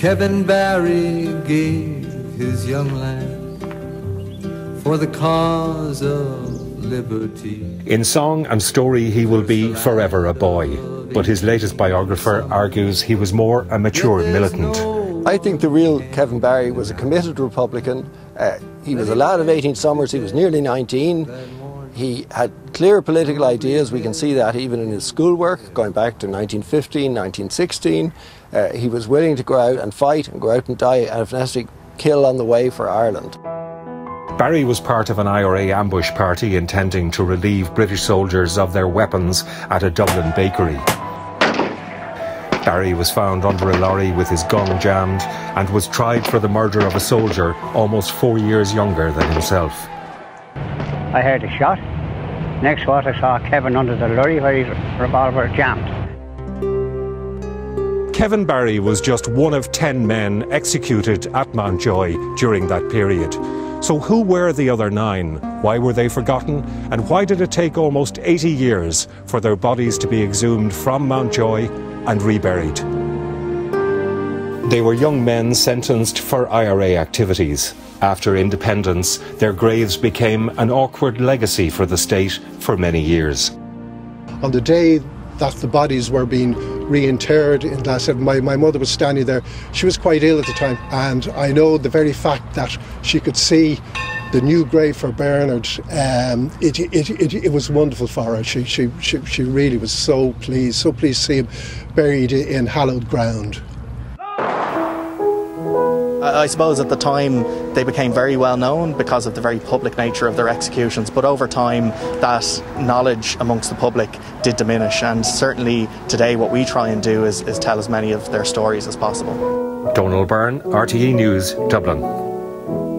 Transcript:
Kevin Barry gave his young life for the cause of liberty. In song and story, he will be forever a boy, but his latest biographer argues he was more a mature militant. I think the real Kevin Barry was a committed Republican. He was a lad of 18 summers, he was nearly 19. He had clear political ideas. We can see that even in his schoolwork, going back to 1915, 1916. He was willing to go out and fight and go out and die, and if necessary, kill on the way for Ireland. Barry was part of an IRA ambush party intending to relieve British soldiers of their weapons at a Dublin bakery. Barry was found under a lorry with his gun jammed and was tried for the murder of a soldier almost 4 years younger than himself. I heard a shot. Next what I saw Kevin under the lorry where his revolver jammed. Kevin Barry was just one of 10 men executed at Mountjoy during that period. So who were the other 9? Why were they forgotten? And why did it take almost 80 years for their bodies to be exhumed from Mountjoy and reburied? They were young men sentenced for IRA activities. After independence, their graves became an awkward legacy for the state for many years. On the day that the bodies were being reinterred in Glasgow, my mother was standing there. She was quite ill at the time, and I know the very fact that she could see the new grave for Bernard, it was wonderful for her. She really was so pleased to see him buried in hallowed ground. I suppose at the time they became very well known because of the very public nature of their executions, but over time that knowledge amongst the public did diminish, and certainly today what we try and do is tell as many of their stories as possible. Donald Byrne, RTE News, Dublin.